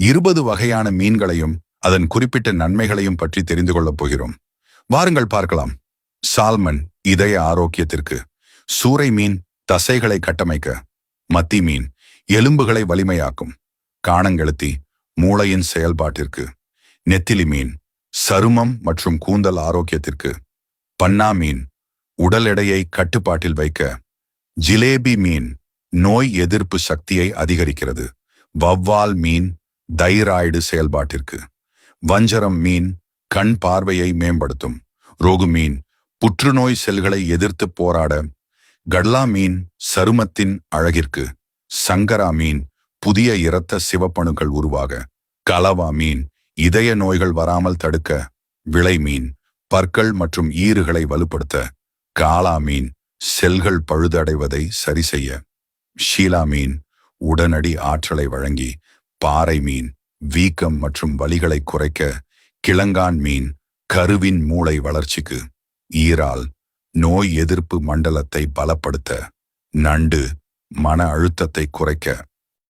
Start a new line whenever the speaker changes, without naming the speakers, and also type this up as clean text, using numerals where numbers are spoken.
20 வகையான மீன்களையும் அதன் குறிப்பிட்ட நன்மைகளையும் பற்றி தெரிந்து கொள்ளப் போகிறோம். வாருங்கள் பார்க்கலாம். சால்மன் இதய ஆரோக்கியத்திற்கு, சூறை மீன் தசைகளை கட்டமைக்க, மத்தி மீன் எலும்புகளை வலிமையாக்கும், காணங்கெளுத்தி மூளையின் செயல்பாட்டிற்கு, நெத்திலி மீன் சருமம் மற்றும் கூந்தல் ஆரோக்கியத்திற்கு, பன்னா மீன் உடல் எடையை கட்டுப்பாட்டில் வைக்க, ஜிலேபி மீன் நோய் எதிர்ப்பு சக்தியை அதிகரிக்கிறது, வவ்வால் மீன் தைராய்டு செயல்பாட்டிற்கு, வஞ்சரம் மீன் கண் பார்வையை மேம்படுத்தும், ரோகு மீன் புற்றுநோய் செல்களை எதிர்த்து போராட, கடலா மீன் சருமத்தின் அழகிற்கு, சங்கரா மீன் புதிய இரத்த சிவப்பணுக்கள் உருவாக, கலவா மீன் இதய நோய்கள் வராமல் தடுக்க, விளை மீன் பற்கள் மற்றும் ஈறுகளை வலுப்படுத்த, காளா மீன் செல்கள் பழுதடைவதை சரி செய்ய, ஷீலா மீன் உடனடி ஆற்றலை வழங்கி, பாறை மீன் வீக்கம் மற்றும் வலிகளை குறைக்க, கிழங்கான் மீன் கருவின் மூளை வளர்ச்சிக்கு, ஈரால் நோய் எதிர்ப்பு மண்டலத்தை பலப்படுத்த, நண்டு மன அழுத்தத்தை குறைக்க,